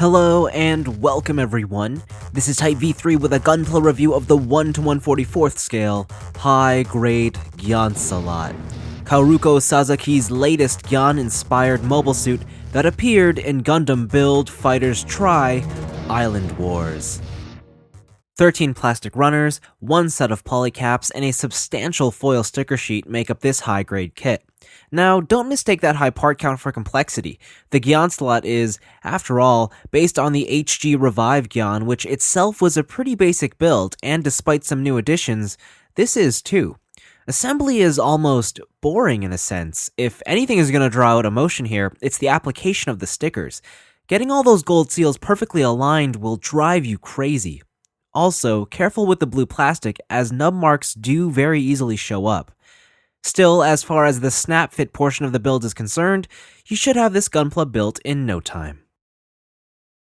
Hello and welcome everyone. This is Type V3 with a Gunpla review of the 1 to 1/44th scale, high-grade Gyancelot, Kaoruko Sasaki's latest Gyan-inspired mobile suit that appeared in Gundam Build Fighters Try Island Wars. 13 plastic runners, 1 set of polycaps, and a substantial foil sticker sheet make up this high-grade kit. Now, don't mistake that high part count for complexity. The Gyancelot is, after all, based on the HG Revive Gyan, which itself was a pretty basic build, and despite some new additions, this is too. Assembly is almost boring in a sense. If anything is going to draw out emotion here, it's the application of the stickers. Getting all those gold seals perfectly aligned will drive you crazy. Also, careful with the blue plastic, as nub marks do very easily show up. Still, as far as the snap fit portion of the build is concerned, you should have this Gunpla built in no time.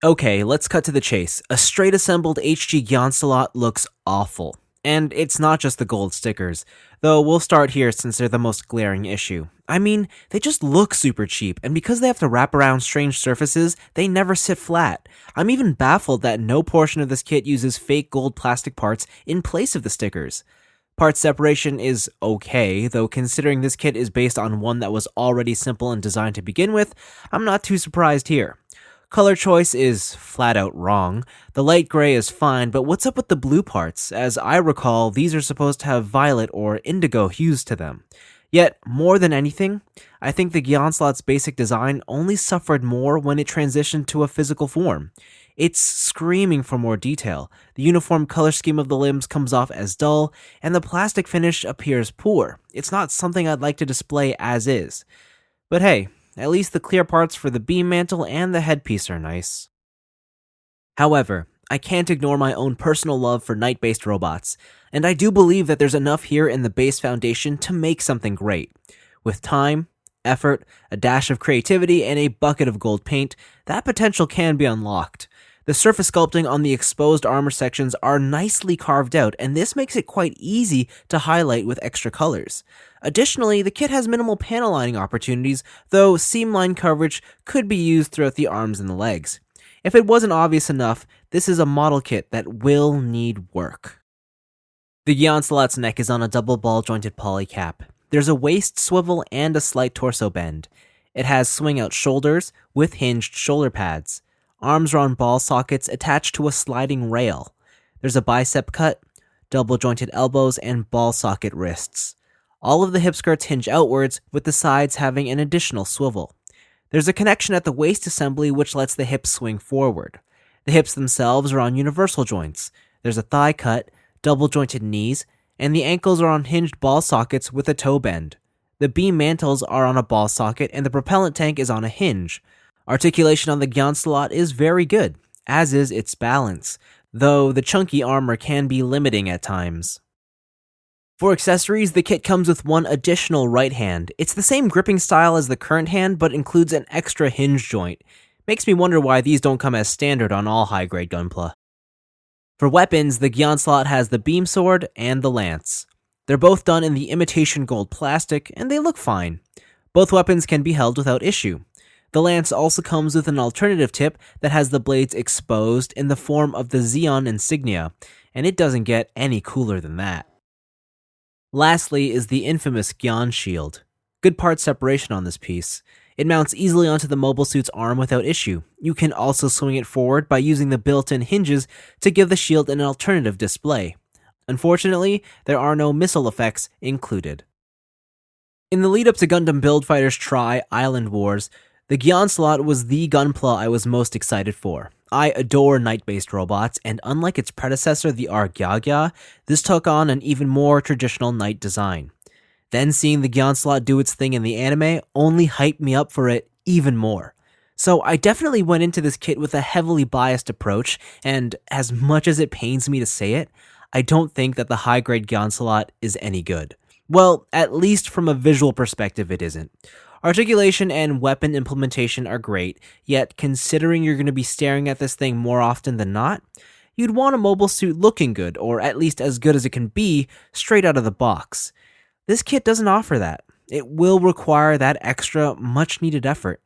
Okay, let's cut to the chase. A straight assembled HG Gyancelot looks awful. And it's not just the gold stickers, though we'll start here since they're the most glaring issue. I mean, they just look super cheap, and because they have to wrap around strange surfaces, they never sit flat. I'm even baffled that no portion of this kit uses fake gold plastic parts in place of the stickers. Part separation is okay, though considering this kit is based on one that was already simple and designed to begin with, I'm not too surprised here. Color choice is flat out wrong. The light gray is fine, but what's up with the blue parts? As I recall, these are supposed to have violet or indigo hues to them. Yet, more than anything, I think the Gyancelot's basic design only suffered more when it transitioned to a physical form. It's screaming for more detail. The uniform color scheme of the limbs comes off as dull, and the plastic finish appears poor. It's not something I'd like to display as is. But hey, at least the clear parts for the beam mantle and the headpiece are nice. However, I can't ignore my own personal love for knight-based robots, and I do believe that there's enough here in the base foundation to make something great. With time, effort, a dash of creativity, and a bucket of gold paint, that potential can be unlocked. The surface sculpting on the exposed armor sections are nicely carved out, and this makes it quite easy to highlight with extra colors. Additionally, the kit has minimal panel lining opportunities, though seam line coverage could be used throughout the arms and the legs. If it wasn't obvious enough, this is a model kit that will need work. The Gyancelot's neck is on a double ball-jointed polycap. There's a waist swivel and a slight torso bend. It has swing-out shoulders with hinged shoulder pads. Arms are on ball sockets attached to a sliding rail. There's a bicep cut, double-jointed elbows, and ball socket wrists. All of the hip skirts hinge outwards, with the sides having an additional swivel. There's a connection at the waist assembly which lets the hips swing forward. The hips themselves are on universal joints. There's a thigh cut, double-jointed knees, and the ankles are on hinged ball sockets with a toe bend. The beam mantles are on a ball socket, and the propellant tank is on a hinge. Articulation on the Gyancelot is very good, as is its balance, though the chunky armor can be limiting at times. For accessories, the kit comes with one additional right hand. It's the same gripping style as the current hand, but includes an extra hinge joint. Makes me wonder why these don't come as standard on all high-grade Gunpla. For weapons, the Gyancelot has the beam sword and the lance. They're both done in the imitation gold plastic, and they look fine. Both weapons can be held without issue. The lance also comes with an alternative tip that has the blades exposed in the form of the Xeon insignia, and it doesn't get any cooler than that. Lastly is the infamous Gyan Shield. Good part separation on this piece. It mounts easily onto the mobile suit's arm without issue. You can also swing it forward by using the built-in hinges to give the shield an alternative display. Unfortunately, there are no missile effects included. In the lead-up to Gundam Build Fighters Try Island Wars, the Gyancelot was the Gunpla I was most excited for. I adore knight-based robots, and unlike its predecessor, the Argyagya, this took on an even more traditional knight design. Then seeing the Gyancelot do its thing in the anime only hyped me up for it even more. So I definitely went into this kit with a heavily biased approach, and as much as it pains me to say it, I don't think that the high-grade Gyancelot is any good. Well, at least from a visual perspective it isn't. Articulation and weapon implementation are great, yet considering you're going to be staring at this thing more often than not, you'd want a mobile suit looking good, or at least as good as it can be, straight out of the box. This kit doesn't offer that. It will require that extra, much-needed effort.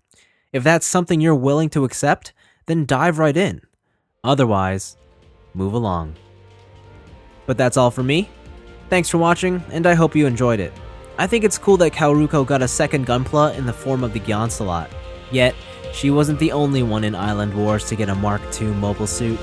If that's something you're willing to accept, then dive right in. Otherwise, move along. But that's all from me. Thanks for watching, and I hope you enjoyed it. I think it's cool that Kaoruko got a second Gunpla in the form of the Gyancelot. Yet, she wasn't the only one in Island Wars to get a Mark II mobile suit.